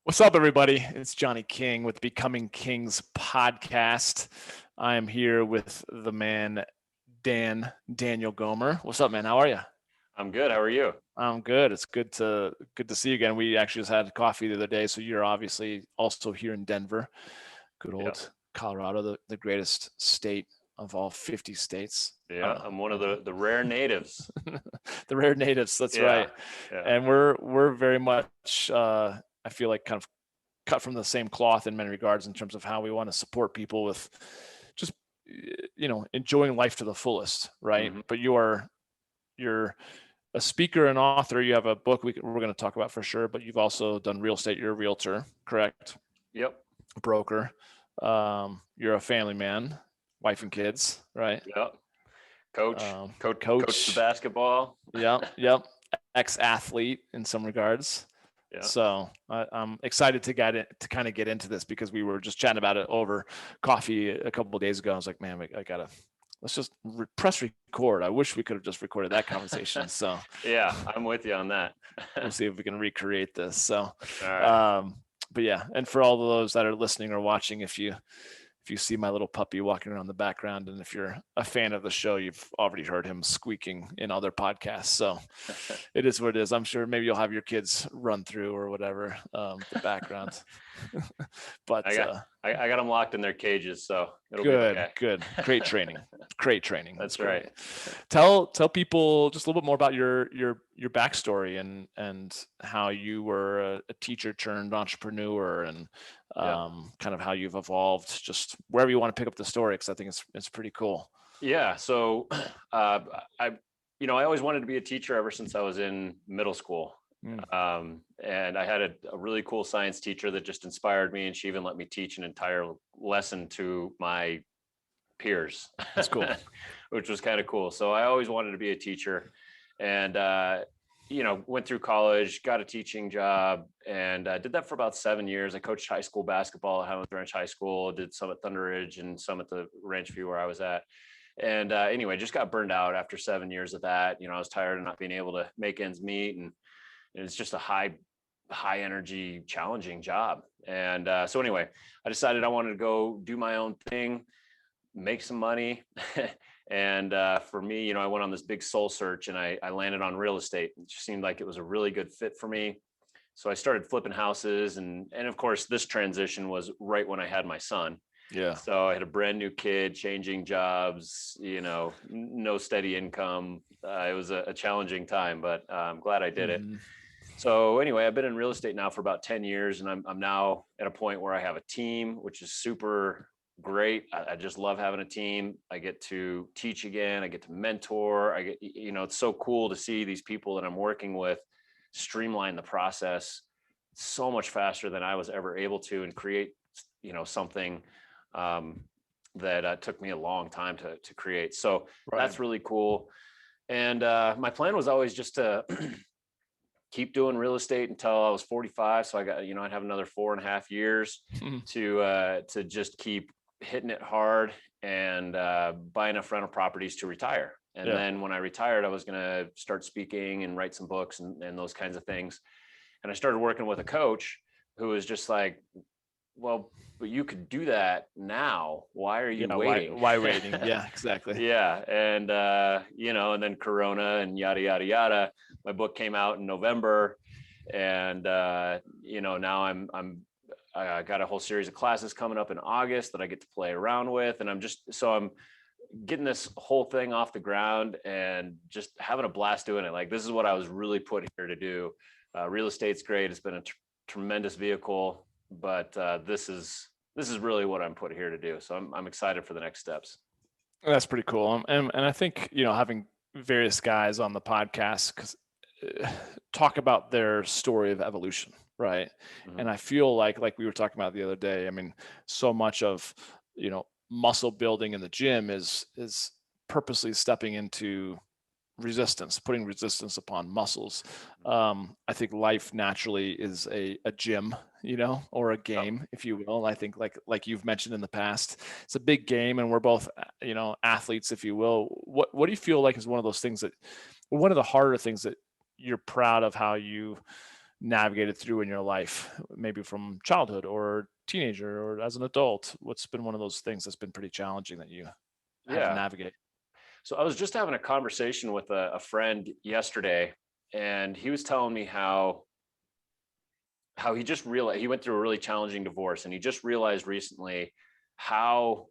What's up, everybody? It's Johnny King with Becoming Kings podcast. I am here with the man, Daniel Gomer. What's up, man? How are you? I'm good. How are you? I'm good. It's good to see you again. We actually just had coffee the other day, so you're obviously also here in Denver. Good Yeah. old Colorado, the greatest state of all 50 states. Yeah, I'm one of the rare natives. The rare natives. That's Yeah, right. yeah. And we're very much, I feel like, kind of cut from the same cloth in many regards in terms of how we want to support people with just enjoying life to the fullest, right? Mhm. But you're a speaker and author. You have a book we're going to talk about for sure, but you've also done real estate. You're a realtor, correct? Yep. Broker. You're a family man, wife and kids, right? Yep. Coach the Coach. basketball. Yep. Ex-athlete in some regards. Yeah. So I'm excited to kind of get into this because we were just chatting about it over coffee a couple of days ago. I was like, man, let's just press record. I wish we could have just recorded that conversation. So Yeah, I'm with you on that. We'll see if we can recreate this. So, All right. but yeah, and for all of those that are listening or watching, if you see my little puppy walking around the background, and if you're a fan of the show, you've already heard him squeaking in other podcasts. So it is what it is. I'm sure maybe you'll have your kids run through or whatever, the background. But I got them locked in their cages, so it'll be okay. Good. Great training. Great training. That's right. Tell people just a little bit more about your backstory and how you were a teacher turned entrepreneur and kind of how you've evolved, just wherever you want to pick up the story, because I think it's pretty cool. Yeah. So I always wanted to be a teacher ever since I was in middle school. And I had a really cool science teacher that just inspired me, and she even let me teach an entire lesson to my peers. That's cool. Which was kind of cool. So I always wanted to be a teacher, and went through college, got a teaching job, and did that for about 7 years. I coached high school basketball at Highland Ranch High School, did some at Thunder Ridge and some at the Ranch View where I was at. And anyway, just got burned out after 7 years of that. I was tired of not being able to make ends meet, and it's just a high energy, challenging job. And so anyway, I decided I wanted to go do my own thing, make some money. And for me, I went on this big soul search, and I landed on real estate. It just seemed like it was a really good fit for me. So I started flipping houses, and of course this transition was right when I had my son. Yeah. So I had a brand new kid, changing jobs, no steady income. It was a challenging time, but I'm glad I did it. So anyway, I've been in real estate now for about 10 years, and I'm now at a point where I have a team, which is super great. I just love having a team. I get to teach again. I get to mentor. It's so cool to see these people that I'm working with streamline the process so much faster than I was ever able to, and create, something that took me a long time to create. So That's really cool. And my plan was always just to keep doing real estate until I was 45. So I got, I'd have another 4.5 years to just keep hitting it hard and buy enough rental properties to retire. And then when I retired, I was going to start speaking and write some books and those kinds of things. And I started working with a coach who was just like, well, but you could do that now. Why are you waiting? Why waiting? Yeah, exactly. Yeah. And, and then Corona and yada, yada, yada. My book came out in November, and, now I got a whole series of classes coming up in August that I get to play around with. And I'm getting this whole thing off the ground and just having a blast doing it. Like, this is what I was really put here to do. Real estate's great. It's been a tremendous vehicle, but this is really what I'm put here to do. So I'm excited for the next steps. That's pretty cool. And I think, having various guys on the podcast, because talk about their story of evolution, right? Mm-hmm. And I feel like we were talking about the other day, I mean, so much of, muscle building in the gym is purposely stepping into resistance, putting resistance upon muscles. I think life naturally is a gym, or a game, if you will. I think like you've mentioned in the past, it's a big game, and we're both, athletes, if you will. What do you feel like is one of those things one of the harder things that you're proud of how you navigated through in your life, maybe from childhood or teenager or as an adult? What's been one of those things that's been pretty challenging that you had to Yeah. navigate? So I was just having a conversation with a friend yesterday, and he was telling me how he just realized he went through a really challenging divorce, and he just realized recently how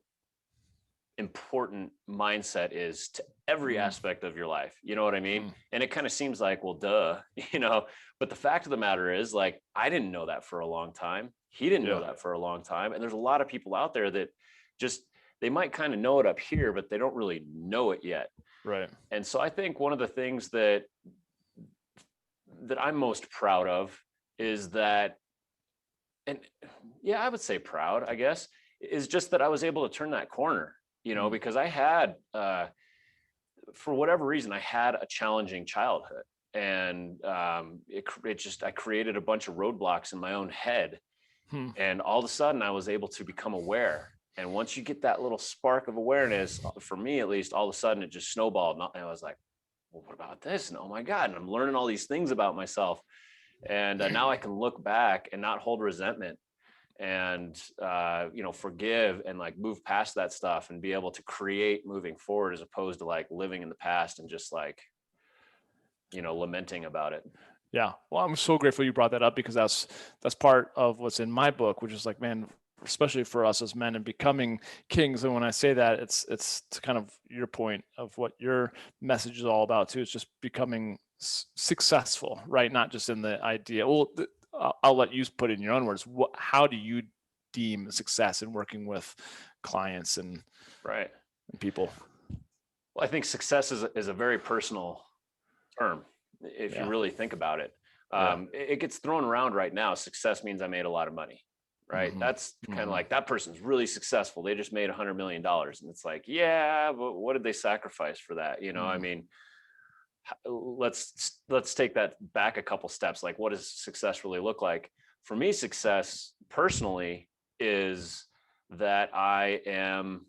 important mindset is to every Mm, aspect of your life. You know what I mean? mm, And it kind of seems like, well, duh, you know, but the fact of the matter is, like, I didn't know that for a long time. He didn't know yeah, that for a long time. And there's a lot of people out there that just, they might kind of know it up here, but they don't really know it yet. right. And so I think one of the things that I'm most proud of is that, and yeah, I would say proud, I guess, is just that I was able to turn that corner, you know, Mm, because I had, for whatever reason, I had a challenging childhood, and it just, I created a bunch of roadblocks in my own head, hmm, and all of a sudden I was able to become aware. And once you get that little spark of awareness, for me at least, all of a sudden it just snowballed, and I was like, well, what about this? And oh my God, and I'm learning all these things about myself, and now I can look back and not hold resentment, and you know, forgive and like move past that stuff and be able to create moving forward, as opposed to like living in the past and just like, you know, lamenting about it. yeah. Well, I'm so grateful you brought that up because that's part of what's in my book, which is like, man, especially for us as men and becoming kings. And when I say that, it's to kind of your point of what your message is all about too. It's just becoming successful, right? Not just in the idea. Well, I'll let you put it in your own words. How do you deem success in working with clients Right. and people? Well, I think success is a very personal term, if you Yeah, really think about it. yeah. It gets thrown around right now. Success means I made a lot of money, right? Hmm, That's kind of hmm. like, that person's really successful. They just made $100 million. And it's like, yeah, but what did they sacrifice for that? You know, I Mm, mean, let's take that back a couple steps. Like, what does success really look like? For me, success personally is that I am,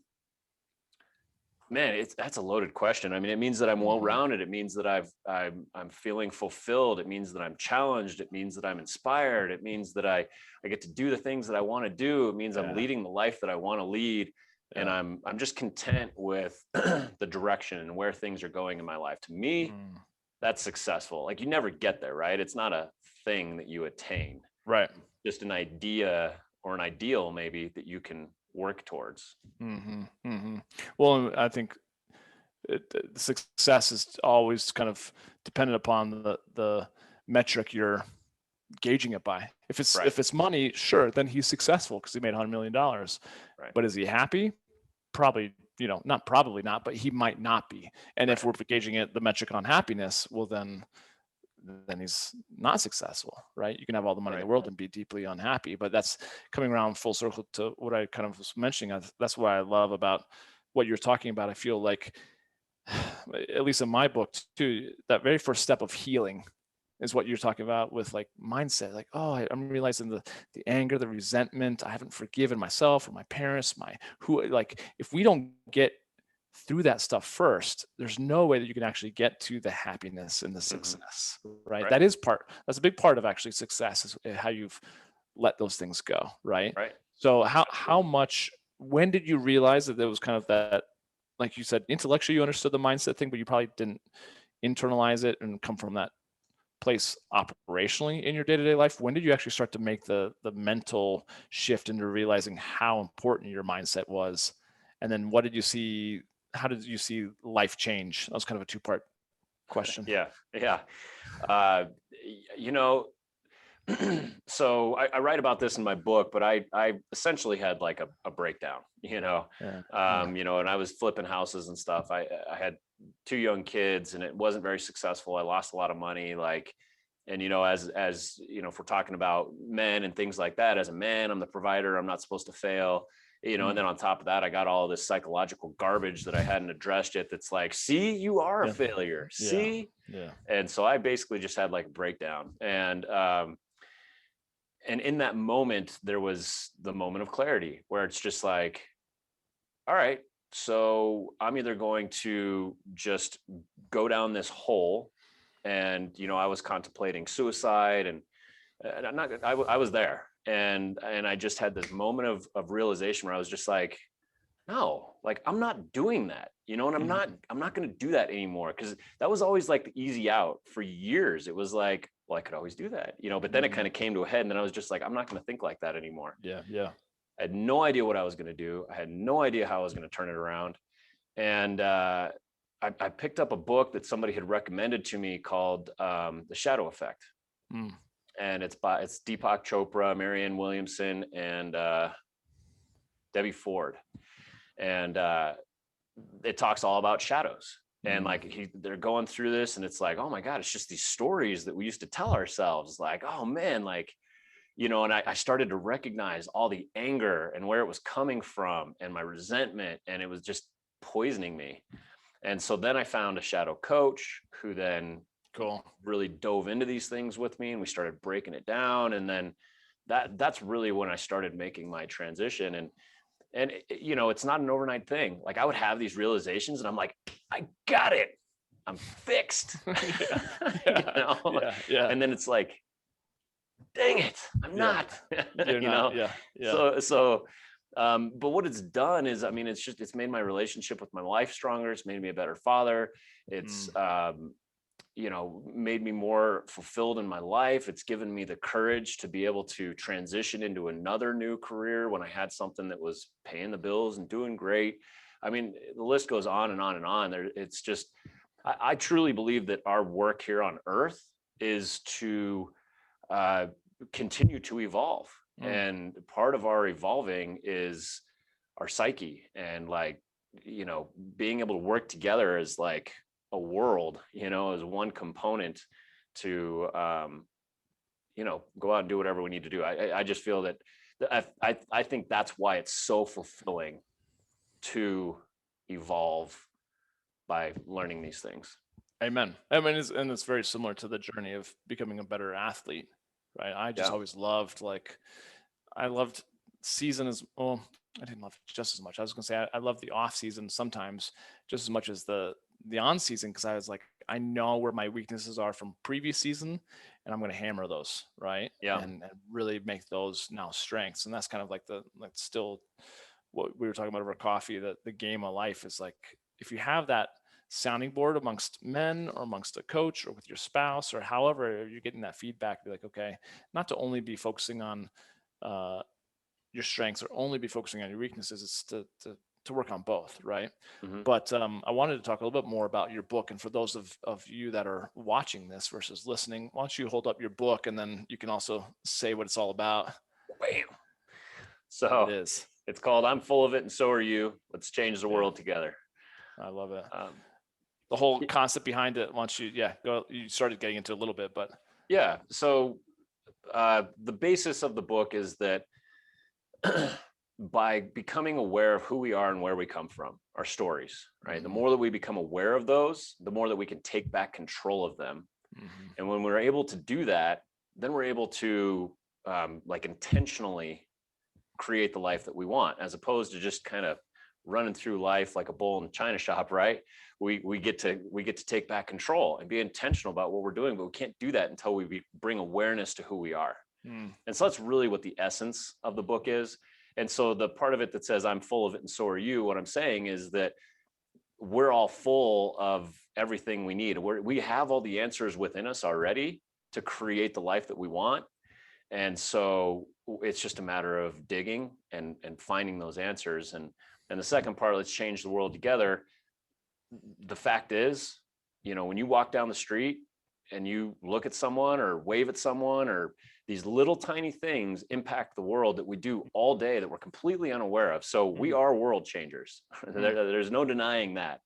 man, that's a loaded question. I mean, it means that I'm well mhm. rounded. It means that I'm feeling fulfilled. It means that I'm challenged. It means that I'm inspired. It means that I get to do the things that I want to do. It means I'm Yeah, leading the life that I want to lead. And yeah. I'm just content with the direction and where things are going in my life. To me, Mm. that's successful. Like, you never get there, right? It's not a thing that you attain, Right. just an idea or an ideal maybe that you can work towards. Hmm, hmm. Well, I think the success is always kind of dependent upon the metric you're gauging it by. Right, If it's money, sure, then he's successful because he made $100 million. right, But is he happy? Probably, not probably not, but he might not be. And if right, we're gauging it the metric on happiness, well then he's not successful, right? You can have all the money in the right. world and be deeply unhappy, but that's coming around full circle to what I kind of was mentioning. That's what I love about what you're talking about. I feel like, at least in my book too, that very first step of healing is what you're talking about with like mindset. Like, oh, I'm realizing the anger, the resentment. I haven't forgiven myself or my parents, my who. Like, if we don't get through that stuff first, there's no way that you can actually get to the happiness and the Hmm. success, right? Right, That's a big part of actually success is how you've let those things go, right? right. So how Absolutely. much, when did you realize that there was kind of that, like you said, intellectually you understood the mindset thing, but you probably didn't internalize it and come from that place operationally in your day-to-day life? When did you actually start to make the mental shift into realizing how important your mindset was? And then what did you see, how did you see life change? That was kind of a two-part question. Yeah, yeah. Uh, you know, so I write about this in my book, but I essentially had like a breakdown, Yeah, yeah, and I was flipping houses and stuff. I had two young kids, and it wasn't very successful. I lost a lot of money, like, and as if we're talking about men and things like that, as a man, I'm the provider. I'm not supposed to fail. And mm, then on top of that, I got all this psychological garbage that I hadn't addressed yet. That's like, see, you are a yeah, failure. yeah, See, yeah. and so I basically just had like a breakdown, and in that moment there was the moment of clarity where it's just like, all right, so I'm either going to just go down this hole, and I was contemplating suicide, and I'm not, I was there, and I just had this moment of realization where I was just like, no, like I'm not doing that, and I'm not going to do that anymore. Cause that was always like the easy out for years. It was like, well, I could always do that, but then it kind of came to a head, and then I was just like, I'm not going to think like that anymore. Yeah. Yeah. I had no idea what I was going to do. I had no idea how I was going to turn it around. And I picked up a book that somebody had recommended to me called The Shadow Effect. Mm. And it's Deepak Chopra, Marianne Williamson, and Debbie Ford. And it talks all about shadows. And like they're going through this, and it's like, oh my God, it's just these stories that we used to tell ourselves. Like, oh man, like, and I started to recognize all the anger and where it was coming from, and my resentment, and it was just poisoning me. And so then I found a shadow coach who then really dove into these things with me, and we started breaking it down. And then that's really when I started making my transition. And it's not an overnight thing. Like I would have these realizations, and I'm like, I got it, I'm fixed. And then it's like, dang it, I'm not. You're not. Yeah. But what it's done is, I mean, it's made my relationship with my wife stronger. It's made me a better father. It's made me more fulfilled in my life. It's given me the courage to be able to transition into another new career when I had something that was paying the bills and doing great. I mean, the list goes on and on and on. It's just, I truly believe that our work here on earth is to continue to evolve. And part of our evolving is our psyche, and like, being able to work together as like a world, as one component to, go out and do whatever we need to do. I just feel that I think that's why it's so fulfilling to evolve by learning these things. Amen. I mean, it's very similar to the journey of becoming a better athlete, right? I just always loved, I loved season as well. I didn't love it just as much. I was going to say I love the off season sometimes just as much as the on season, because I was like, I know where my weaknesses are from previous season, and I'm going to hammer those, right? And really make those now strengths. And that's kind of like still what we were talking about over coffee. That the game of life is like, if you have that sounding board amongst men or amongst a coach or with your spouse or however you're getting that feedback, be like, okay, not to only be focusing on your strengths or only be focusing on your weaknesses. It's to work on both, right? But I wanted to talk a little bit more about your book. And for those of you that are watching this versus listening, why don't you hold up your book, and then you can also say what it's all about. Bam. So it is. It's called "I'm Full of It and So Are You. Let's Change the World Together." I love it. The whole concept behind it. Once you go, you started getting into a little bit, but so the basis of the book is that by becoming aware of who we are and where we come from, our stories, right? The more that we become aware of those, the more that we can take back control of them. And when we're able to do that, then we're able to like intentionally create the life that we want, as opposed to just kind of running through life like a bull in a china shop, right? We get to take back control and be intentional about what we're doing, but we can't do that until we bring awareness to who we are. And so that's really what the essence of the book is. And so the part of it that says "I'm full of it and so are you," what I'm saying is that we're all full of everything we need. We have all the answers within us already to create the life that we want. And so it's just a matter of digging and finding those answers. And the second part, let's change the world together. The fact is, when you walk down the street and you look at someone or wave at someone, or these little tiny things impact the world that we do all day that we're completely unaware of. So we are world changers. There's no denying that.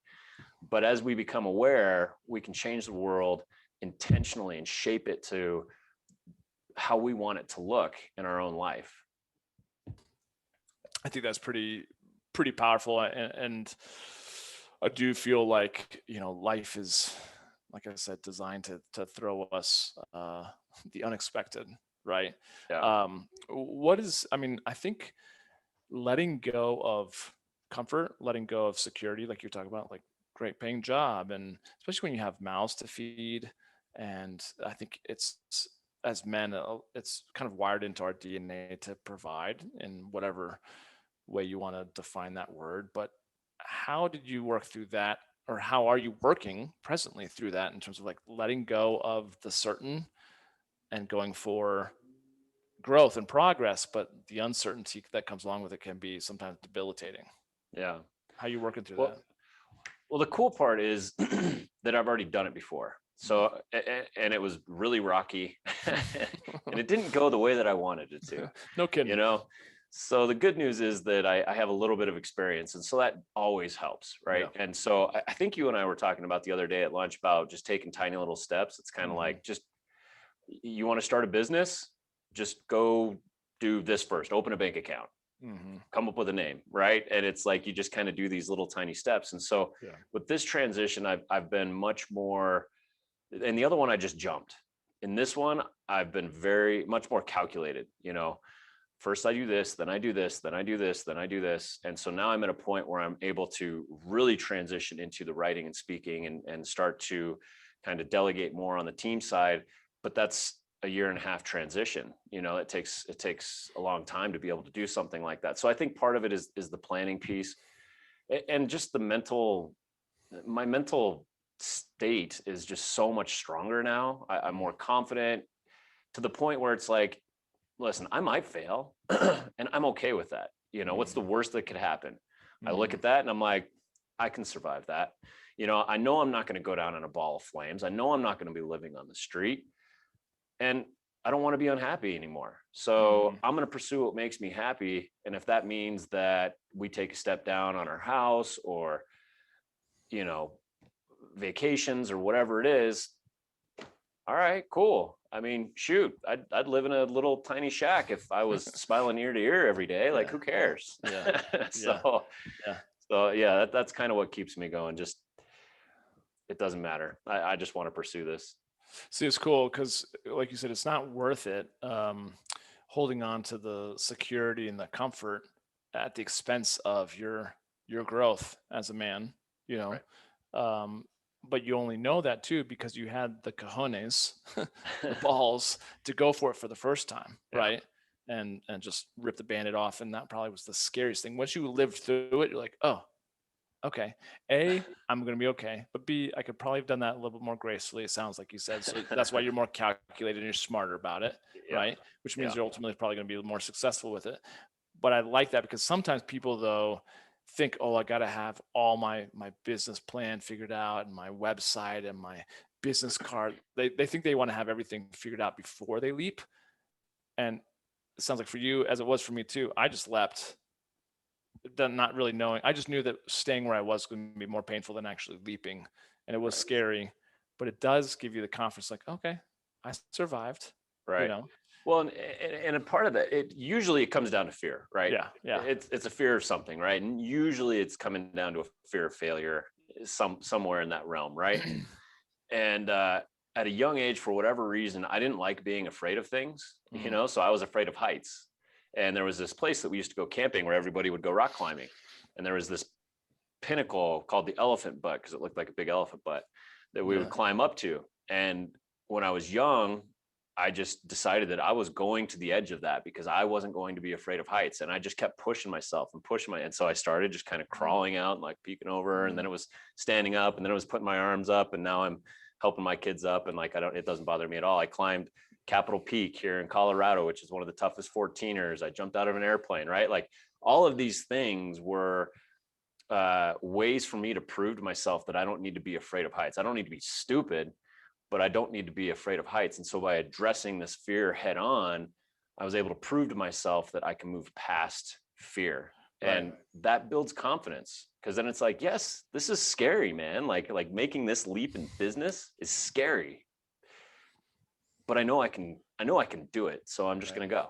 But as we become aware, we can change the world intentionally and shape it to how we want it to look in our own life. I think that's pretty powerful. And I do feel like, life is, like I said, designed to throw us the unexpected, right? I think letting go of comfort, letting go of security, like you're talking about, like great paying job, and especially when you have mouths to feed. And I think it's as men, it's kind of wired into our DNA to provide in whatever way you want to define that word. But how did you work through that, or how are you working presently through that in terms of like letting go of the certain and going for growth and progress, but the uncertainty that comes along with it can be sometimes debilitating. Yeah. How are you working through that? Well, the cool part is that I've already done it before. So, and it was really rocky and it didn't go the way that I wanted it to, No kidding. you know? So the good news is that I have a little bit of experience, and so that always helps, right? Yeah. And so I think you and I were talking about the other day at lunch about just taking tiny little steps. It's kind of like, just, you want to start a business, just go do this first, open a bank account, come up with a name, right? And it's like you just kind of do these little tiny steps. And so with this transition, I've been much more, and the other one I just jumped. In this one, I've been very much more calculated, First I do this, then I do this, then I do this, then I do this. And so now I'm at a point where I'm able to really transition into the writing and speaking, and start to kind of delegate more on the team side. But that's a 1.5 year transition. It takes a long time to be able to do something like that. So I think part of it is the planning piece, and just my mental state is just so much stronger now. I'm more confident, to the point where it's like, listen, I might fail and I'm okay with that. What's the worst that could happen? I look at that and I'm like, I can survive that. I know I'm not going to go down in a ball of flames. I know I'm not going to be living on the street, and I don't want to be unhappy anymore. So I'm going to pursue what makes me happy. And if that means that we take a step down on our house, or, vacations, or whatever it is, all right, cool. I mean, shoot, I'd live in a little tiny shack if I was smiling ear to ear every day. Like, who cares? Yeah. So yeah, that's kind of what keeps me going. Just, it doesn't matter. I just want to pursue this. See, it's cool because, like you said, it's not worth it holding on to the security and the comfort at the expense of your growth as a man. You know, but you only know that too because you had the cojones, the balls to go for it for the first time, right? And just rip the bandit off. And that probably was the scariest thing. Once you lived through it, you're like, oh, okay. A, I'm going to be okay. But B, I could probably have done that a little bit more gracefully. It sounds like you said. So that's why you're more calculated and you're smarter about it, right? Which means you're ultimately probably going to be more successful with it. But I like that because sometimes people, though, think, oh, I got to have all my business plan figured out and my website and my business card. They think they want to have everything figured out before they leap. And it sounds like for you, as it was for me too, I just leapt, not really knowing. I just knew that staying where I was going to be more painful than actually leaping. And it was scary, but it does give you the confidence, like, okay, I survived. Right. Well, and a part of that, it comes down to fear, right? Yeah. It's a fear of something, right? And usually it's coming down to a fear of failure, somewhere in that realm, right? And at a young age, for whatever reason, I didn't like being afraid of things, so I was afraid of heights. And there was this place that we used to go camping where everybody would go rock climbing. And there was this pinnacle called the elephant butt, because it looked like a big elephant butt, that we would climb up to. And when I was young, I just decided that I was going to the edge of that because I wasn't going to be afraid of heights. And I just kept pushing myself and and so I started just kind of crawling out and like peeking over, and then it was standing up, and then it was putting my arms up, and now I'm helping my kids up. And like, it doesn't bother me at all. I climbed Capitol Peak here in Colorado, which is one of the toughest 14ers. I jumped out of an airplane, right? Like, all of these things were ways for me to prove to myself that I don't need to be afraid of heights. I don't need to be stupid, but I don't need to be afraid of heights. And so by addressing this fear head on, I was able to prove to myself that I can move past fear. And that builds confidence, because then it's like, yes, this is scary, man. Like making this leap in business is scary, but I know I can do it. So I'm just going to go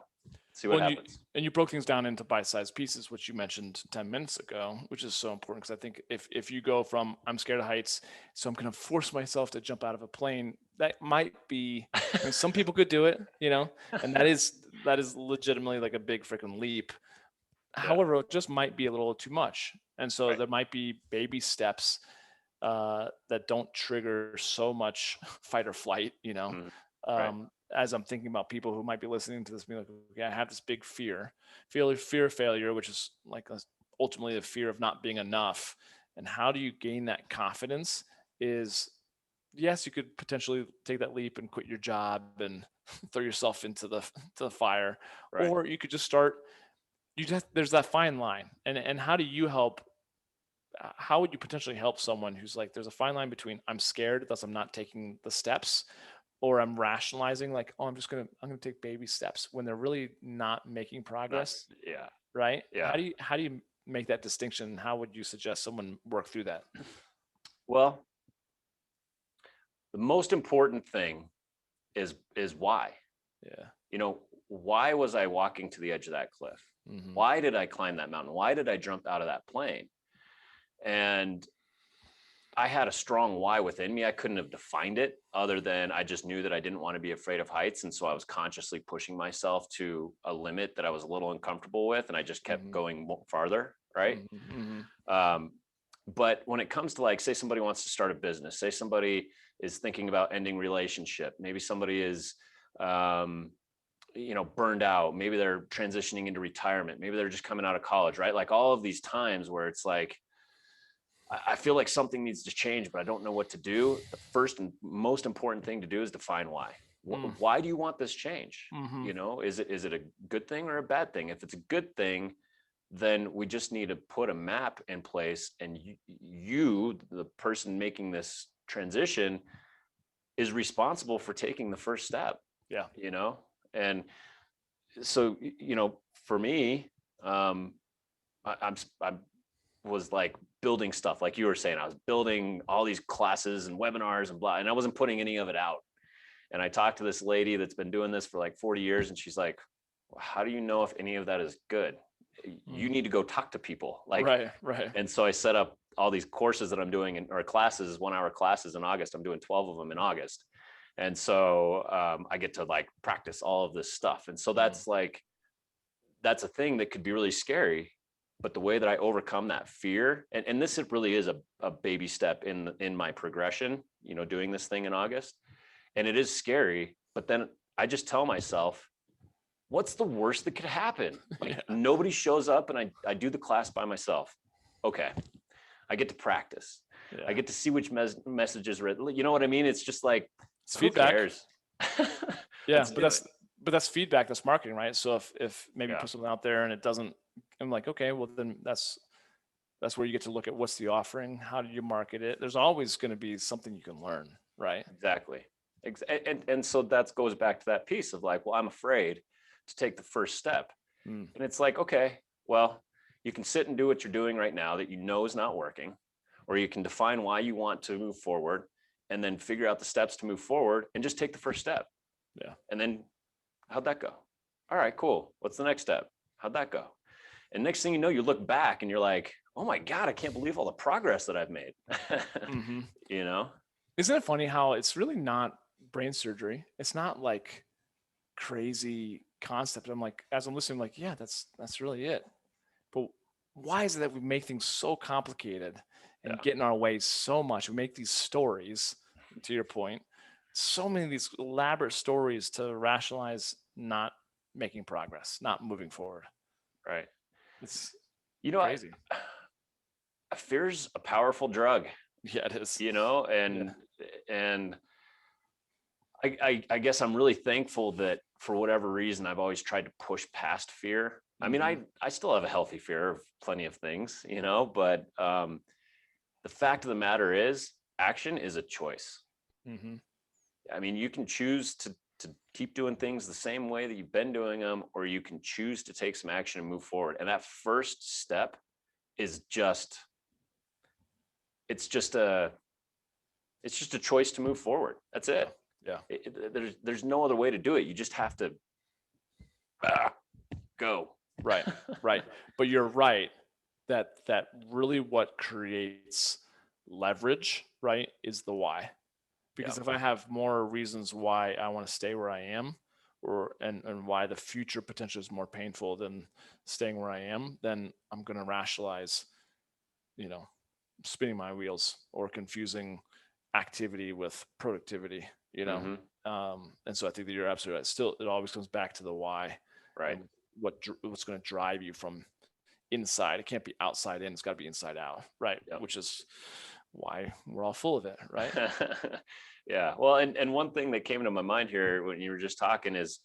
see what happens. You broke things down into bite-sized pieces, which you mentioned 10 minutes ago, which is so important. Because I think if you go from, I'm scared of heights, so I'm going to force myself to jump out of a plane, that might be, I mean, some people could do it, and that is legitimately like a big freaking leap. However, it just might be a little too much. And so there might be baby steps that don't trigger so much fight or flight, as I'm thinking about people who might be listening to this, being like, okay, I have this big fear of failure, which is like ultimately the fear of not being enough. And how do you gain that confidence? Is yes, you could potentially take that leap and quit your job and throw yourself into the to the fire, Right. or you could just start. You just there's that fine line, and how do you help? How would you potentially help someone who's like, there's a fine line between I'm scared, thus I'm not taking the steps, or I'm rationalizing like, oh, I'm gonna take baby steps when they're really not making Not, progress, yeah. right? Yeah. How do you make that distinction? How would you suggest someone work through that? Well, the most important thing is why. Yeah. You know, why was I walking to the edge of that cliff? Mm-hmm. Why did I climb that mountain? Why did I jump out of that plane? And I had a strong why within me. I couldn't have defined it other than I just knew that I didn't want to be afraid of heights. And so I was consciously pushing myself to a limit that I was a little uncomfortable with. And I just kept Mm-hmm. going farther. Right. Mm-hmm. Um, but when it comes to, like, say somebody wants to start a business, say somebody is thinking about ending relationship, maybe somebody is, um, burned out, maybe they're transitioning into retirement, maybe they're just coming out of college, right? Like all of these times where it's like, I feel like something needs to change, but I don't know what to do. The first and most important thing to do is define why. Mm. Why do you want this change? Mm-hmm. Is it a good thing or a bad thing? If it's a good thing, then we just need to put a map in place, and you, the person making this transition, is responsible for taking the first step. Yeah. you know and so, for me, um I was like building stuff like you were saying. I was building all these classes and webinars and blah, and I wasn't putting any of it out. And I talked to this lady that's been doing this for like 40 years, and she's like, "Well, how do you know if any of that is good? You Mm. need to go talk to people." Like, Right. Right. and so I set up all these courses that I'm doing, or classes, 1 hour classes in August. I'm doing 12 of them in August. And so I get to like practice all of this stuff. And so Mm. that's a thing that could be really scary. But the way that I overcome that fear, and this, it really is a baby step in my progression, doing this thing in August. And it is scary, but then I just tell myself, what's the worst that could happen? Like, Yeah. nobody shows up, and I do the class by myself. Okay. I get to practice. I Yeah. get to see which messages read. You know what I mean? It's just like, It's who feedback. cares? Yeah, Let's but do it. that's feedback, that's marketing, right? So if maybe you Yeah, put something out there and it doesn't, I'm like, okay, well then that's where you get to look at what's the offering, how do you market it? There's always going to be something you can learn, right? exactly. And so that goes back to that piece of like, well, I'm afraid to take the first step. Mm, And it's like, okay, well, you can sit and do what you're doing right now that you know is not working, or you can define why you want to move forward, and then figure out the steps to move forward and just take the first step. yeah. And then, how'd that go? All right, cool. What's the next step? How'd that go? And next thing you know, you look back and you're like, oh my God, I can't believe all the progress that I've made. Hmm. you know? Isn't it funny how it's really not brain surgery? It's not like crazy concept. I'm like, as I'm listening, like, yeah, that's really it. But why is it that we make things so complicated and Yeah. get in our way so much? We make these stories, to your point, so many of these elaborate stories to rationalize not making progress, not moving forward. Right. It's You know, crazy. fear's a powerful drug, Yeah, it is. Yeah. and I guess I'm really thankful that for whatever reason, I've always tried to push past fear. I mean, Hmm. I still have a healthy fear of plenty of things, but the fact of the matter is, action is a choice. Hmm. I mean, you can choose to keep doing things the same way that you've been doing them, or you can choose to take some action and move forward. And that first step is just it's just a it's just a choice to move forward. That's Yeah. it. Yeah. There's no other way to do it. You just have to go. Right. Right. But you're right that really what creates leverage, right, is the why. Yeah, Because if I have more reasons why I want to stay where I am, or and why the future potential is more painful than staying where I am, then I'm going to rationalize, you know, spinning my wheels or confusing activity with productivity. you know? And so I think that you're absolutely right. Still, it always comes back to the why, Right. and what's going to drive you from inside. It can't be outside in. It's got to be inside out, right? Yep. Which is why we're all full of it, right? Yeah. Well, and one thing that came into my mind here when you were just talking is,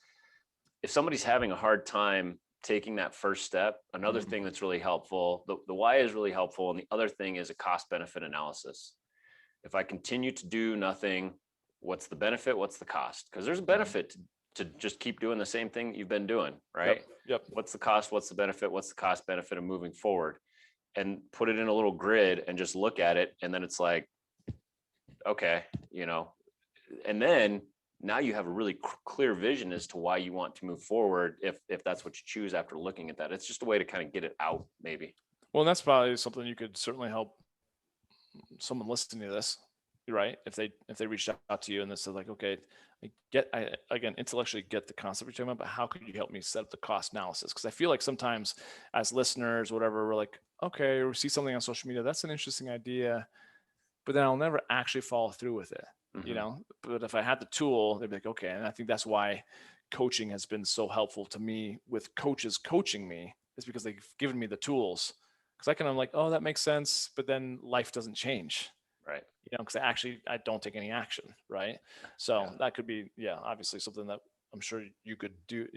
if somebody's having a hard time taking that first step, another thing that's really helpful, the why is really helpful. And the other thing is a cost benefit analysis. If I continue to do nothing, what's the benefit? What's the cost? Because there's a benefit to just keep doing the same thing that you've been doing, right? Yep. What's the cost? What's the benefit? What's the cost benefit of moving forward? And put it in a little grid and just look at it. And then it's like, okay, and then now you have a really clear vision as to why you want to move forward, if that's what you choose after looking at that. It's just a way to kind of get it out, maybe. Well, and that's probably something you could certainly help someone listening to this, right? If they reached out to you and they said like, okay, I again intellectually get the concept you're talking about, but how could you help me set up the cost analysis? Because I feel like sometimes as listeners, whatever, we're like, okay, we see something on social media, that's an interesting idea, but then I'll never actually follow through with it, But if I had the tool, they'd be like, okay. And I think that's why coaching has been so helpful to me with coaches coaching me, is because they've given me the tools. Because I'm like, oh, that makes sense, but then life doesn't change, Right. because I don't take any action, right? So that could be, obviously something that I'm sure you could do,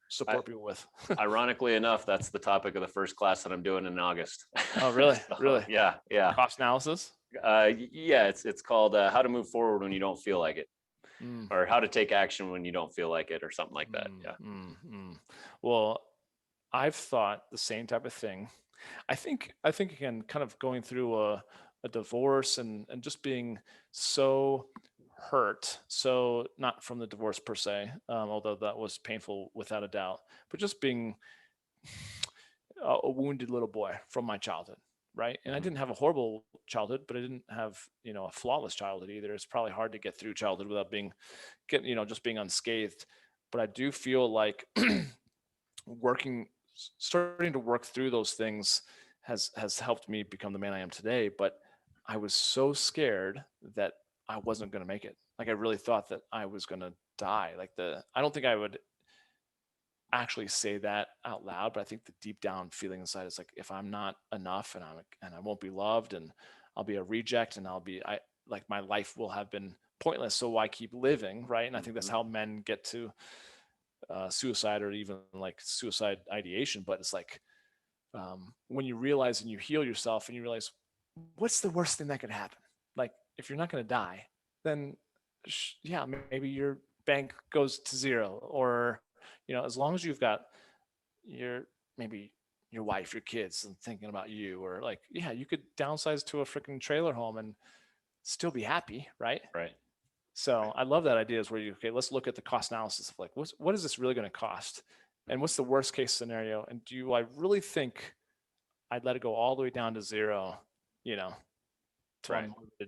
support people with. Ironically enough, that's the topic of the first class that I'm doing in August. Oh, really? So, really? Yeah. Cost analysis? Yeah, it's called how to move forward when you don't feel like it, or how to take action when you don't feel like it, or something like that. Well, I've thought the same type of thing. I think again, kind of going through a divorce and just being so hurt. So not from the divorce per se, although that was painful without a doubt, but just being a wounded little boy from my childhood, right? And I didn't have a horrible childhood, but I didn't have a flawless childhood either. It's probably hard to get through childhood without just being unscathed. But I do feel like starting to work through those things has helped me become the man I am today. But I was so scared that I wasn't going to make it. Like I really thought that I was going to die. I don't think I would actually say that out loud, but I think the deep down feeling inside is like, if I'm not enough and I won't be loved and I'll be a reject and my life will have been pointless. So why keep living? Right. And I think that's how men get to suicide, or even like suicide ideation. But it's like, when you realize and you heal yourself and you realize, what's the worst thing that could happen? Like, if you're not going to die, then maybe your bank goes to zero, or, as long as you've got maybe your wife, your kids, and thinking about you, or like, you could downsize to a freaking trailer home and still be happy. Right. Right. So I love that idea, is where let's look at the cost analysis of like, what is this really going to cost? And what's the worst case scenario? And do I really think I'd let it go all the way down to zero, to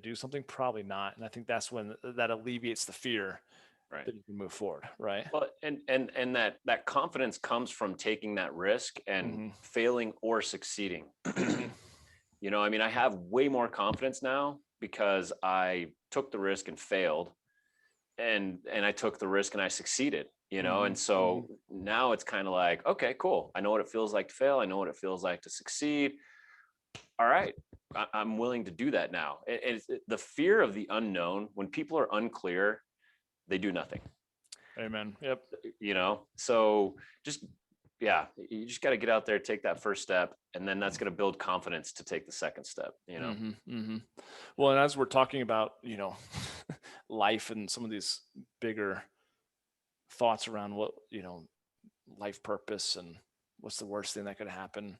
do something? Probably not. And I think that's when that alleviates the fear, that you can move forward. Right. Well, and that confidence comes from taking that risk and failing or succeeding. I mean, I have way more confidence now because I took the risk and failed, and I took the risk and I succeeded, and so now it's kind of like, okay, cool. I know what it feels like to fail. I know what it feels like to succeed. All right. I'm willing to do that now. The fear of the unknown, when people are unclear, they do nothing. Amen. Yep. So you just got to get out there, take that first step, and then that's going to build confidence to take the second step. Well, and as we're talking about, life and some of these bigger thoughts around what, life purpose and what's the worst thing that could happen.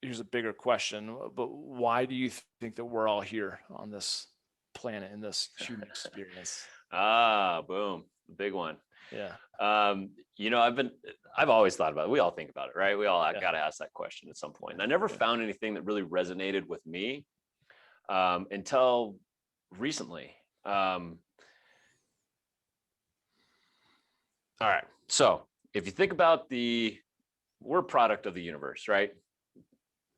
Here's a bigger question, but why do you think that we're all here on this planet in this human experience? Boom. The big one. Yeah. I've always thought about it. We all think about it, right? We all got to ask that question at some point. And I never found anything that really resonated with me until recently. All right. So if you think about we're a product of the universe, right?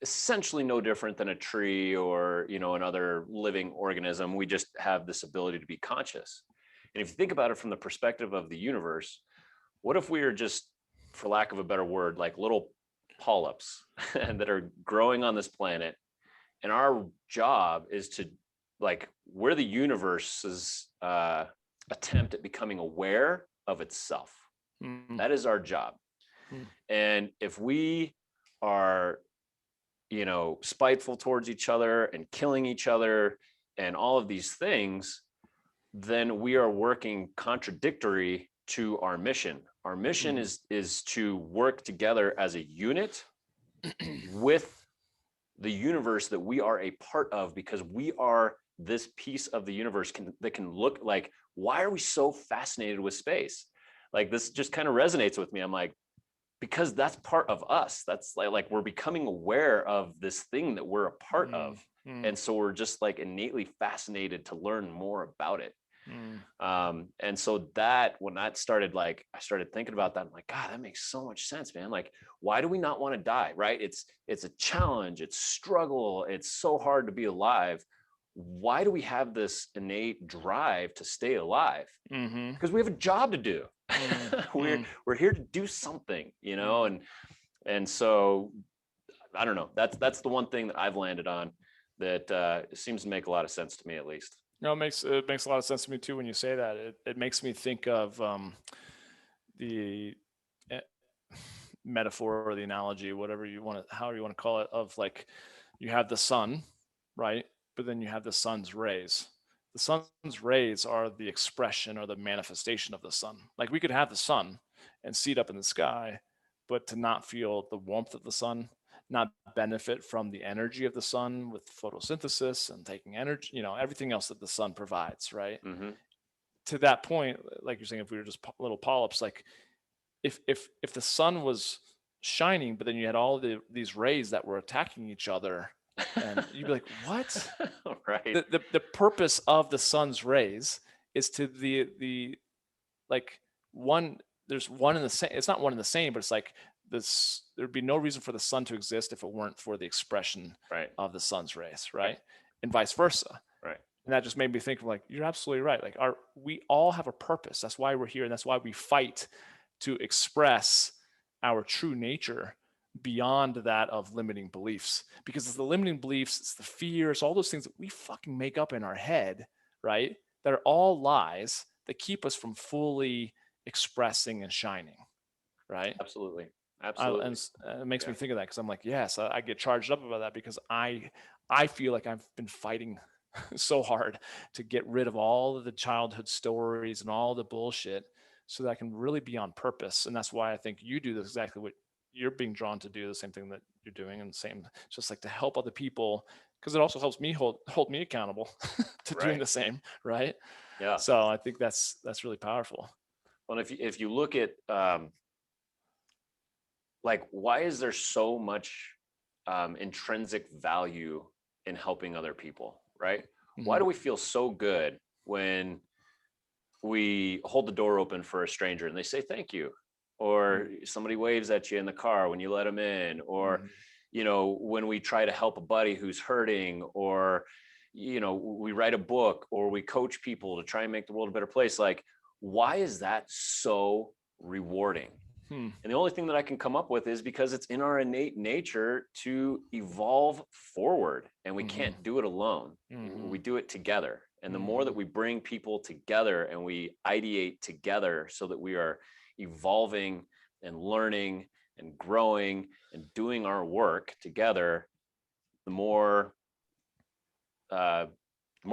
essentially no different than a tree or, another living organism. We just have this ability to be conscious. And if you think about it from the perspective of the universe, what if we are just, for lack of a better word, like little polyps that are growing on this planet, and our job is to, like, we're the universe's attempt at becoming aware of itself. Mm. That is our job. And if we are, spiteful towards each other and killing each other and all of these things, then we are working contradictory to our mission. Our mission is to work together as a unit with the universe that we are a part of, because we are this piece of the universe that can look like, why are we so fascinated with space? Like, this just kind of resonates with me. I'm like, because that's part of us. That's like we're becoming aware of this thing that we're a part of. And so we're just like innately fascinated to learn more about it. And so that, when that started, like, I started thinking about that. I'm like, God, that makes so much sense, man. Like, why do we not want to die? Right? It's a challenge. It's struggle. It's so hard to be alive. Why do we have this innate drive to stay alive? Because we have a job to do. We're here to do something, and so I don't know. That's the one thing that I've landed on that seems to make a lot of sense to me, at least. No, it makes a lot of sense to me too when you say that. It makes me think of the eh, metaphor or the analogy, whatever you want to, however you want to call it, of like you have the sun, right? But then you have the sun's rays. The sun's rays are the expression or the manifestation of the sun. Like we could have the sun and see it up in the sky, but to not feel the warmth of the sun, not benefit from the energy of the sun with photosynthesis and taking energy, everything else that the sun provides, right? Mm-hmm. To that point, like you're saying, if we were just little polyps, like if the sun was shining, but then you had all these rays that were attacking each other, and you'd be like, what? Right. The purpose of the sun's rays is to the like one there's one in the same, it's not one in the same, but it's like this, there'd be no reason for the sun to exist if it weren't for the expression Right. of the sun's rays, right? And vice versa. Right. And that just made me think of, like, you're absolutely right. Like, we all have a purpose. That's why we're here, and that's why we fight to express our true nature beyond that of limiting beliefs. Because it's the limiting beliefs, it's the fears, all those things that we fucking make up in our head, right? That are all lies that keep us from fully expressing and shining, right? Absolutely. And Absolutely. it makes me Yeah. think of that, because I'm like, yes, I get charged up about that, because I feel like I've been fighting so hard to get rid of all of the childhood stories and all the bullshit, so that I can really be on purpose. And that's why I think you do this, exactly what you're being drawn to do, the same thing that you're doing, and same, just like to help other people, because it also helps me hold me accountable to doing Right. the same, right? Yeah. So I think that's really powerful. Well, if you look at like, why is there so much intrinsic value in helping other people, right? Why Hmm. do we feel so good when we hold the door open for a stranger and they say thank you, or somebody waves at you in the car when you let them in, or Hmm. when we try to help a buddy who's hurting, or we write a book, or we coach people to try and make the world a better place. Like, why is that so rewarding? Hmm. And the only thing that I can come up with is because it's in our innate nature to evolve forward, and we Hmm. can't do it alone. Hmm. We do it together. And the more that Hmm. we bring people together and we ideate together so that we are evolving and learning and growing and doing our work together, the more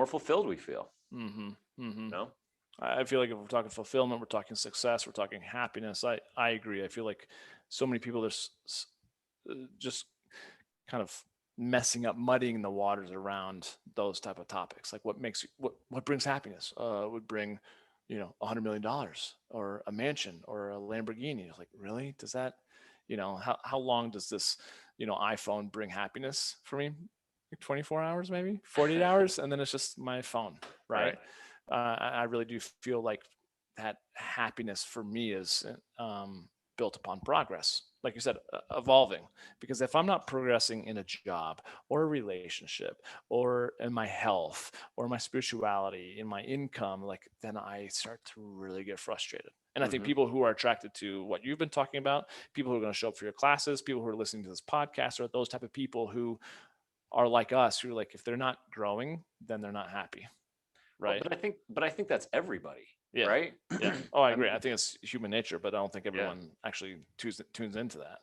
fulfilled we feel. Hmm. Hmm. You know? I feel like if we're talking fulfillment, we're talking success, we're talking happiness. I agree. I feel like so many people are just kind of messing up, muddying the waters around those type of topics. Like, what brings happiness? Would bring, $100 million or a mansion or a Lamborghini. It's like, really? Does that, how long does this, iPhone bring happiness for me? Like 24 hours, maybe 48 hours, and then it's just my phone, right? Right. I really do feel like that happiness for me is built upon progress. Like you said, evolving. Because if I'm not progressing in a job or a relationship or in my health or my spirituality, in my income, like then I start to really get frustrated. And I think Mm-hmm. people who are attracted to what you've been talking about, people who are going to show up for your classes, people who are listening to this podcast, are those type of people who are like us, who are like, if they're not growing, then they're not happy. Well, Right. but I think that's everybody, Yeah. right? Yeah. Oh, I I agree. mean, I think it's human nature, but I don't think yeah, everyone actually tunes into that.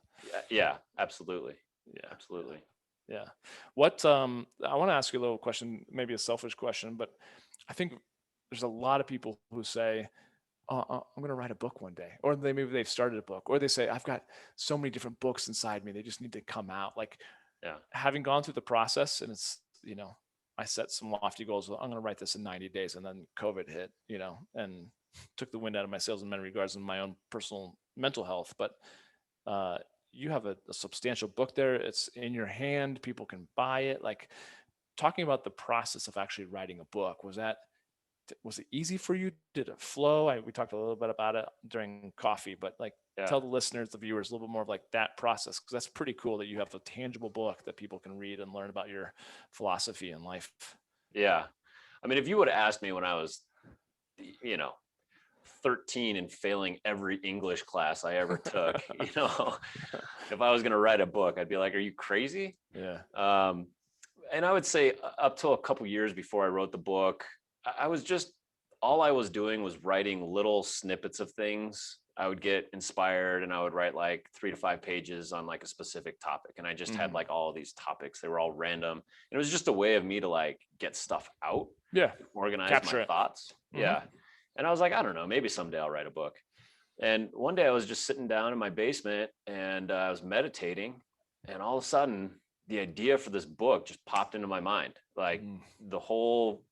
yeah, absolutely, Yeah. Yeah. absolutely. Yeah. What I want to ask you a little question, maybe a selfish question, but I think there's a lot of people who say, "Oh, I'm going to write a book one day," or maybe they've started a book, or they say, "I've got so many different books inside me; they just need to come out." Like Yeah, having gone through the process, and it's I set some lofty goals. Well, I'm going to write this in 90 days, and then COVID hit, and took the wind out of my sails in many regards in my own personal mental health. But uh, you have a substantial book there. It's in your hand. People can buy it. Like talking about the process of actually writing a book, was it easy for you? Did it flow? We talked a little bit about it during coffee, but like yeah. tell the listeners, the viewers, a little bit more of like that process, because that's pretty cool that you have a tangible book that people can read and learn about your philosophy in life. Yeah. I mean, if you would have asked me when I was, you know, 13 and failing every English class I ever took, if I was going to write a book, I'd be like, are you crazy? Yeah. And I would say up till a couple years before I wrote the book, I was just, all I was doing was writing little snippets of things. I would get inspired and I would write like 3 to 5 pages on like a specific topic. And I just had like all of these topics. They were all random. And it was just a way of me to like get stuff out, Yeah. organize my Capture it. thoughts. Yeah. And I was like, I don't know, maybe someday I'll write a book. And one day I was just sitting down in my basement and I was meditating. And all of a sudden, the idea for this book just popped into my mind. Like the whole,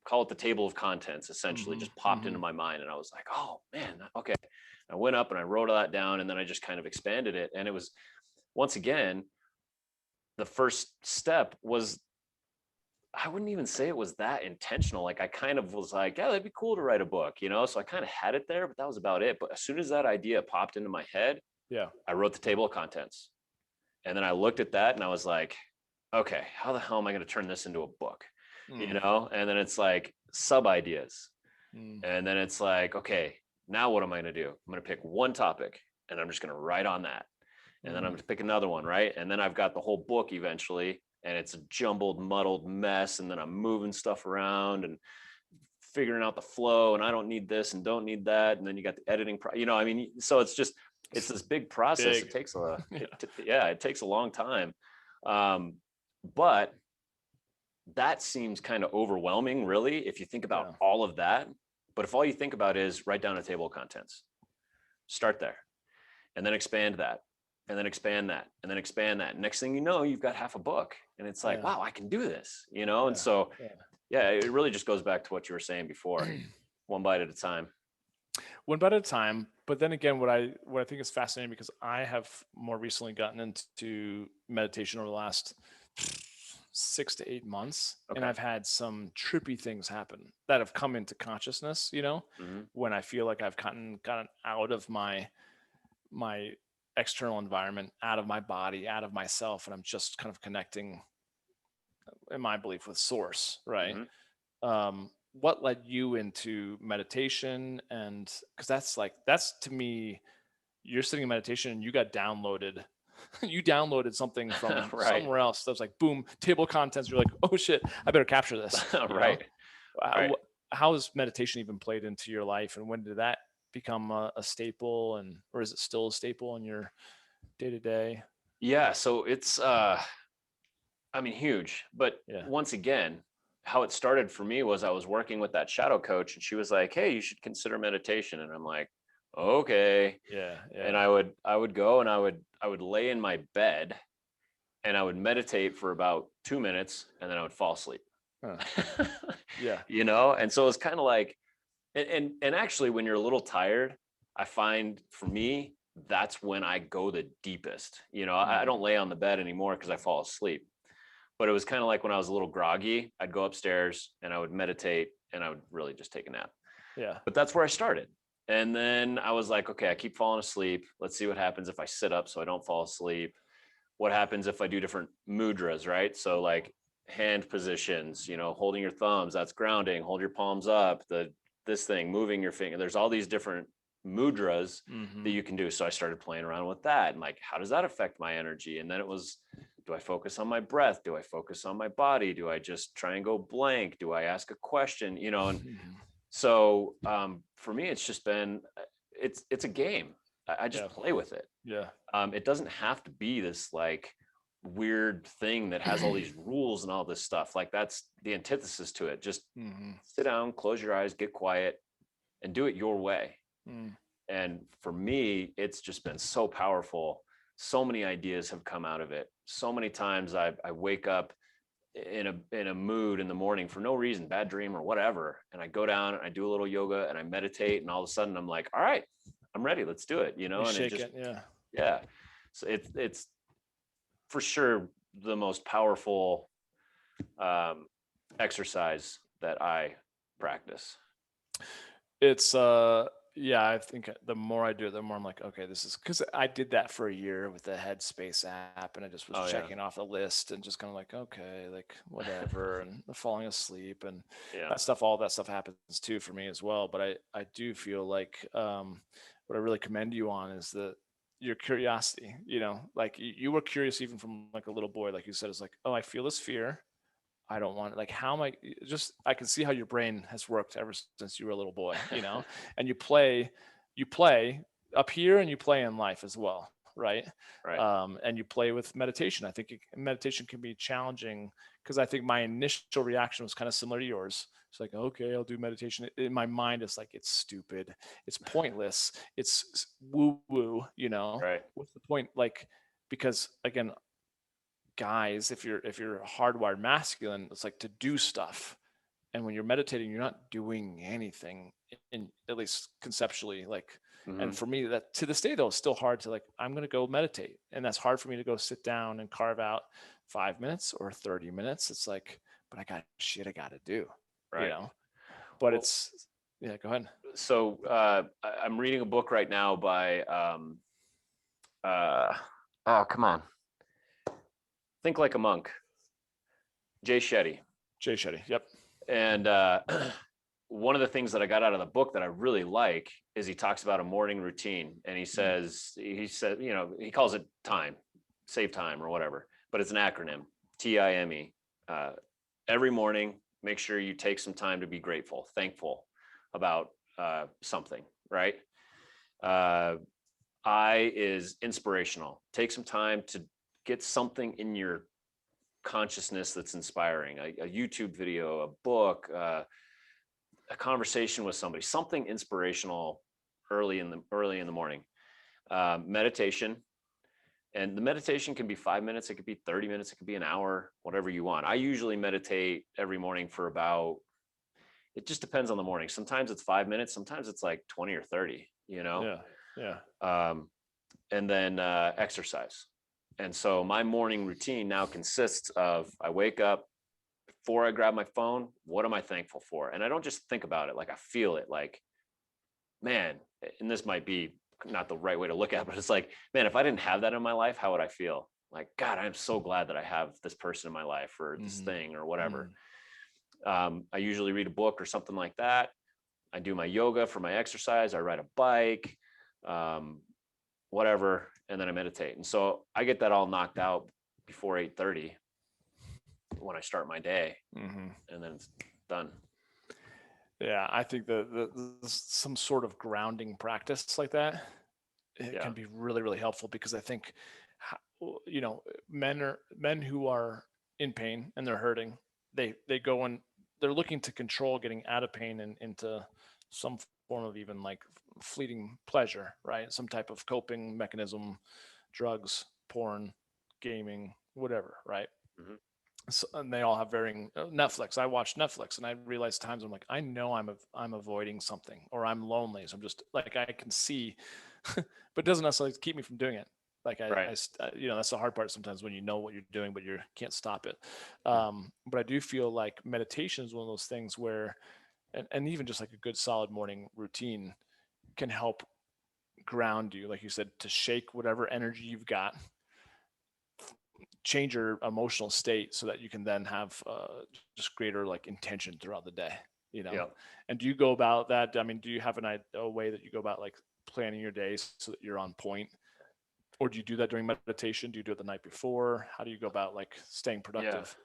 call it the table of contents, essentially just popped into my mind. And I was like, oh man, okay. I went up and I wrote all that down and then I just kind of expanded it. And it was, once again, the first step was, I wouldn't even say it was that intentional. Like I kind of was like, yeah, that'd be cool to write a book, So I kind of had it there, but that was about it. But as soon as that idea popped into my head, Yeah. I wrote the table of contents. And then I looked at that and I was like, okay, how the hell am I going to turn this into a book? And then it's like sub ideas. And then it's like, okay, now what am I going to do? I'm going to pick one topic and I'm just going to write on that. And then I'm going to pick another one, right? And then I've got the whole book eventually, and it's a jumbled, muddled mess. And then I'm moving stuff around and figuring out the flow. And I don't need this and don't need that. And then you got the editing, so it's just, it's this big process. Big. It takes it takes a long time. But that seems kind of overwhelming, really, if you think about all of that. But if all you think about is write down a table of contents, start there, and then expand that, and then expand that, and then expand that. Next thing you know, you've got half a book, and it's like, wow, I can do this, And so, it really just goes back to what you were saying before, one bite at a time. One bite at a time. But then again, what I think is fascinating, because I have more recently gotten into meditation over the last 6 to 8 months, and I've had some trippy things happen that have come into consciousness, when I feel like I've gotten out of my external environment, out of my body, out of myself, and I'm just kind of connecting, in my belief, with source, right? What led you into meditation? And because that's to me, you're sitting in meditation and you got downloaded you downloaded something from Right. somewhere else that was like, boom, table of contents. You're like, oh shit, I better capture this. Right. How has meditation even played into your life, and when did that become a staple, or is it still a staple in your day to day? Yeah. So it's, huge. But once again, how it started for me was I was working with that shadow coach, and she was like, hey, you should consider meditation. And I'm like, okay. Yeah. And I would go and I would lay in my bed and I would meditate for about 2 minutes and then I would fall asleep. Yeah. And so it's kind of like, and actually when you're a little tired, I find for me, that's when I go the deepest. I don't lay on the bed anymore because I fall asleep. But it was kind of like when I was a little groggy, I'd go upstairs and I would meditate and I would really just take a nap. Yeah. But that's where I started. And then I was like, okay, I keep falling asleep. Let's see what happens if I sit up so I don't fall asleep. What happens if I do different mudras, right? So like hand positions, holding your thumbs, that's grounding, hold your palms up, this thing, moving your finger. There's all these different mudras that you can do. So I started playing around with that and like, how does that affect my energy? And then it was, do I focus on my breath? Do I focus on my body? Do I just try and go blank? Do I ask a question? And so for me, it's just been, it's a game. I just Yeah. play with it. Yeah. It doesn't have to be this like weird thing that has all these rules and all this stuff. Like that's the antithesis to it. Just sit down, close your eyes, get quiet, and do it your way. And for me, it's just been so powerful. So many ideas have come out of it. So many times I wake up in a mood in the morning for no reason, bad dream or whatever, and I go down and I do a little yoga and I meditate, and all of a sudden I'm like, all right, I'm ready, let's do it, and it just yeah. So it's for sure the most powerful exercise that I practice. It's yeah, I think the more I do it, the more I'm like, okay, this is because I did that for a year with the Headspace app, and I just was Oh yeah. checking off a list and just kind of like, okay, like whatever, and falling asleep and Yeah. all that stuff happens too for me as well. But I do feel like what I really commend you on is your curiosity. Like you were curious even from like a little boy, like you said, it's like, oh, I feel this fear. I don't want it. Like, how am I just, I can see how your brain has worked ever since you were a little boy, and you play up here and you play in life as well. Right. Right. And you play with meditation. I think meditation can be challenging because I think my initial reaction was kind of similar to yours. It's like, okay, I'll do meditation. In my mind, it's like, it's stupid. It's pointless. It's woo woo, Right. what's the point? Like, because again, guys, if you're hardwired masculine, it's like to do stuff. And when you're meditating, you're not doing anything in at least conceptually. Like, and Mm-hmm. for me, that to this day though, it's still hard to like, I'm gonna go meditate. And that's hard for me to go sit down and carve out 5 minutes or 30 minutes. It's like, but I got shit I gotta do, you Right. know. But Well, it's yeah, go ahead. so I'm reading a book right now by uh oh come on, Think Like a Monk, Jay Shetty. Jay Shetty. Yep. And one of the things that I got out of the book that I really like is he talks about a morning routine, and he said, he calls it time, save time or whatever, but it's an acronym, TIME. Every morning, make sure you take some time to be grateful, thankful about something, right? I is inspirational. Take some time to get something in your consciousness that's inspiring, a YouTube video, a book, a conversation with somebody, something inspirational early in the morning. Meditation, and the meditation can be 5 minutes, it could be 30 minutes, it could be an hour, whatever you want. I usually meditate every morning for about, it just depends on the morning. Sometimes it's 5 minutes, sometimes it's like 20 or 30, Yeah. Yeah. And then exercise. And so my morning routine now consists of, I wake up, before I grab my phone, what am I thankful for? And I don't just think about it, like I feel it, like, man, and this might be not the right way to look at it, but it's like, man, if I didn't have that in my life, how would I feel? Like, God, I'm so glad that I have this person in my life or this thing or whatever. I usually read a book or something like that. I do my yoga for my exercise. I ride a bike, whatever, and then I meditate. And so I get that all knocked out before 8:30 when I start my day, and then it's done. Yeah, I think some sort of grounding practice like that, it Yeah. can be really, really helpful because I think, men who are in pain and they're hurting, they go and they're looking to control getting out of pain and into some form of even like fleeting pleasure, right? Some type of coping mechanism, drugs, porn, gaming, whatever, right? Mhm. So, and they all have varying Netflix. I watch Netflix and I realize times I'm like, I know I'm avoiding something or I'm lonely. So I'm just like, I can see, but it doesn't necessarily keep me from doing it. Like Right. that's the hard part sometimes when you know what you're doing, but you can't stop it. Mm. But I do feel like meditation is one of those things where, and even just like a good solid morning routine, can help ground you, like you said, to shake whatever energy you've got, change your emotional state so that you can then have just greater like intention throughout the day, you know? Yeah. And do you go about that? I mean, do you have a way that you go about like planning your days so that you're on point? Or do you do that during meditation? Do you do it the night before? How do you go about like staying Yeah. productive?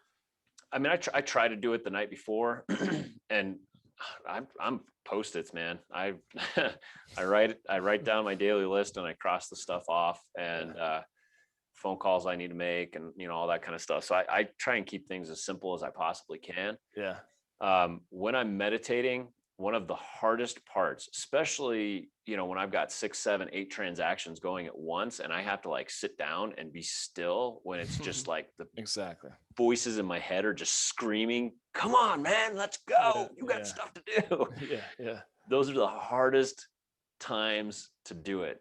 I mean, I try to do it the night before, and I'm post-its, man. I write down my daily list and I cross the stuff off, and phone calls I need to make, and all that kind of stuff. So I try and keep things as simple as I possibly can. Yeah. When I'm meditating, one of the hardest parts, especially, when I've got 6, 7, 8 transactions going at once and I have to like sit down and be still when it's just like the Exactly. voices in my head are just screaming, come on, man, let's go. You got stuff to do. Yeah. Yeah. Those are the hardest times to do it.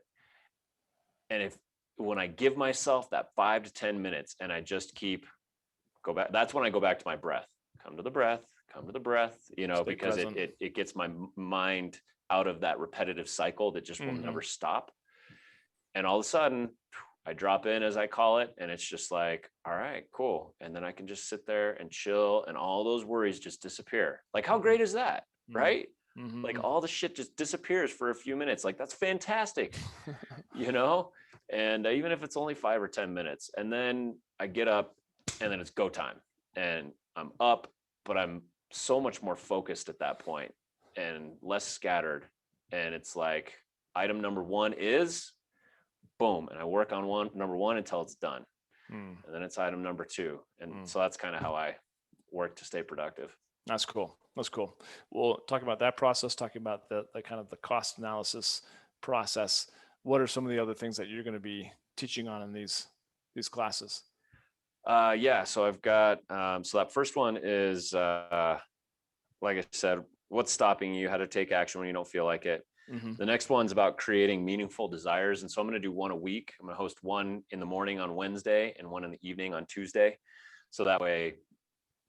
And when I give myself that 5 to 10 minutes and I just go back, that's when I go back to my breath, come to the breath, Stay because present. it gets my mind out of that repetitive cycle that just will never stop. And all of a sudden I drop in, as I call it, and it's just like, all right, cool. And then I can just sit there and chill, and all those worries just disappear. Like, how great is that? Right? Like all the shit just disappears for a few minutes. Like, that's fantastic, and even if it's only 5 or 10 minutes, and then I get up and then it's go time, and I'm up, but I'm so much more focused at that point and less scattered. And it's like, item number 1 is boom. And I work on number 1 until it's done. And then it's item number 2. And so that's kind of how I work to stay productive. That's cool. That's cool. Well, talking about that process, talking about the kind of the cost analysis process, what are some of the other things that you're going to be teaching on in these classes? Yeah. So I've got, so that first one is, like I said, what's stopping you, how to take action when you don't feel like it. The next one's about creating meaningful desires. And so I'm going to do one a week. I'm going to host one in the morning on Wednesday and one in the evening on Tuesday. So that way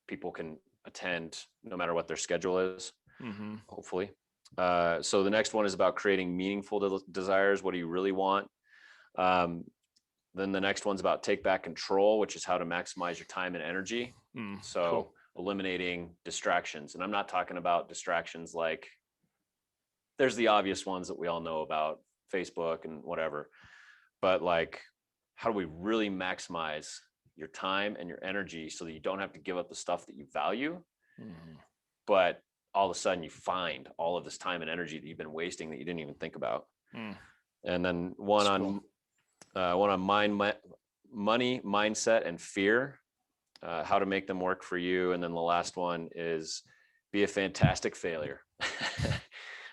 people can attend no matter what their schedule is, hopefully. So the next one is about creating meaningful desires. What do you really want? Then the next one's about take back control, which is how to maximize your time and energy. So cool. Eliminating distractions. And I'm not talking about distractions like, there's the obvious ones that we all know about, Facebook and whatever, but like, how do we really maximize your time and your energy so that you don't have to give up the stuff that you value, but all of a sudden you find all of this time and energy that you've been wasting that you didn't even think about. And then one on money, mindset, and fear, how to make them work for you. And then the last one is be a fantastic failure.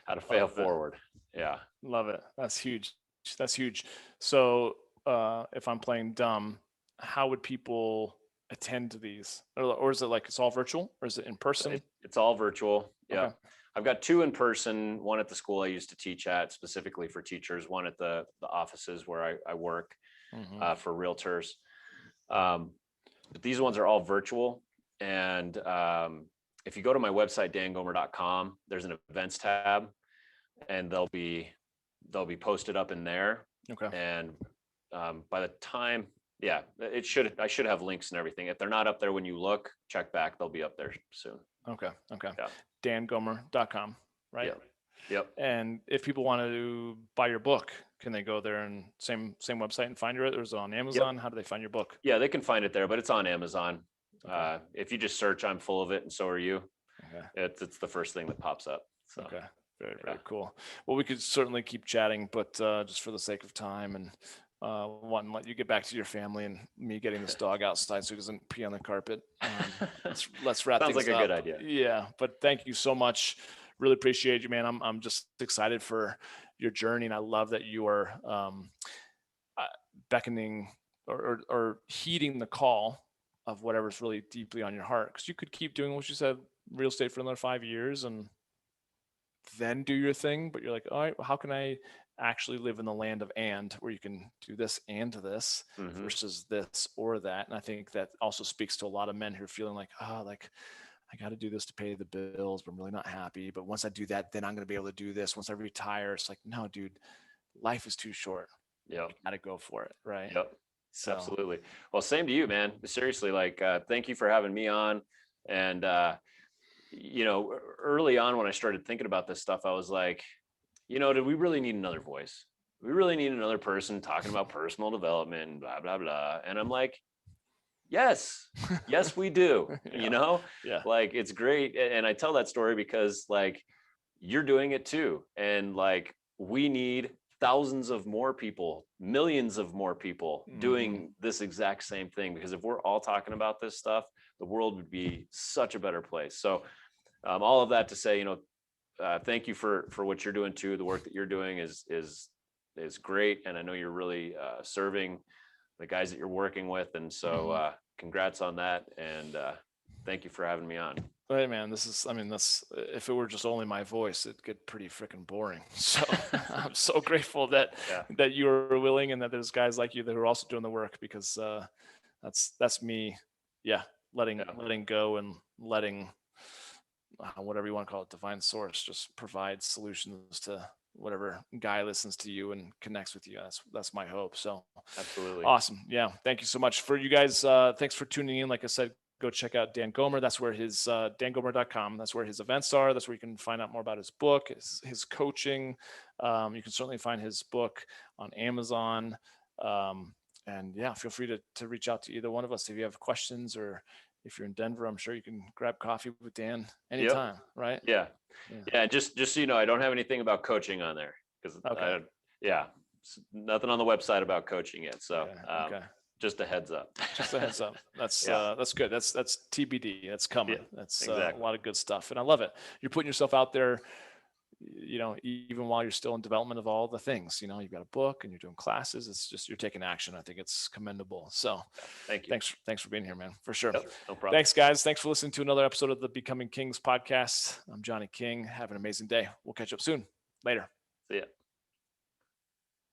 How to fail forward. Yeah. Love it. That's huge. That's huge. So if I'm playing dumb, how would people attend to these? Or is it like it's all virtual, or is it in person? It's all virtual. Yeah. Okay. I've got 2 in person, one at the school I used to teach at specifically for teachers, one at the offices where I work for realtors. But these ones are all virtual. And if you go to my website, dangomer.com, there's an events tab, and they'll be posted up in there. Okay. And by the time, I should have links and everything. If they're not up there when you look, check back. They'll be up there soon. Okay. Yeah. dangomer.com, right? Yep. And if people want to buy your book, can they go there and same website and find it, or is it on Amazon? Yep. How do they find your book? Yeah, they can find it there, but it's on Amazon. Okay. If you just search, I'm full of it, and so are you. Okay. It's the first thing that pops up. So. Okay. Very cool. Well, we could certainly keep chatting, but just for the sake of time and one, let you get back to your family, and me getting this dog outside so he doesn't pee on the carpet. Let's wrap things up. Sounds like a good idea. Yeah, but thank you so much. Really appreciate you, man. I'm just excited for your journey, and I love that you are beckoning or heeding the call of whatever's really deeply on your heart. Because you could keep doing what you said, real estate for another 5 years, and then do your thing. But you're like, all right, well, how can I actually live in the land of and, where you can do this and this versus this or that? And I think that also speaks to a lot of men who are feeling like, like I got to do this to pay the bills, but I'm really not happy. But once I do that, then I'm going to be able to do this. Once I retire, it's like, no, dude, life is too short. Yep. You got to go for it. Right. Yep. So, Absolutely. Well, same to you, man. Seriously, like, thank you for having me on. And, early on when I started thinking about this stuff, I was like, did we really need another voice? We really need another person talking about personal development and blah, blah, blah. And I'm like, yes, we do. yeah. Like, it's great. And I tell that story because, like, you're doing it too. And, like, we need thousands of more people, millions of more people doing this exact same thing. Because if we're all talking about this stuff, the world would be such a better place. So all of that to say, thank you for what you're doing too. The work that you're doing is great. And I know you're really serving the guys that you're working with. And so congrats on that. And thank you for having me on. Hey man, that's, if it were just only my voice, it'd get pretty freaking boring. So I'm so grateful that you are willing, and that there's guys like you that are also doing the work, because that's me. Yeah. Letting go and letting, whatever you want to call it, divine source, just provide solutions to whatever guy listens to you and connects with you. That's my hope. So absolutely awesome. Yeah. Thank you so much for you guys. Thanks for tuning in. Like I said, go check out Dan Gomer. That's where his dangomer.com. That's where his events are. That's where you can find out more about his book, his coaching. You can certainly find his book on Amazon. And yeah, feel free to reach out to either one of us if you have questions, or if you're in Denver, I'm sure you can grab coffee with Dan anytime. Yep. Right. Yeah. Just so you know, I don't have anything about coaching on there, because nothing on the website about coaching yet. So okay. Just a heads up. That's good. That's TBD. That's coming. That's exactly. A lot of good stuff. And I love it. You're putting yourself out there, even while you're still in development of all the things. You've got a book and you're doing classes. It's just, you're taking action. I think it's commendable. So thank you. Thanks for being here, man. For sure. Yep, no problem. Thanks, guys. Thanks for listening to another episode of the Becoming Kings podcast. I'm Johnny King. Have an amazing day. We'll catch up soon. Later. See ya.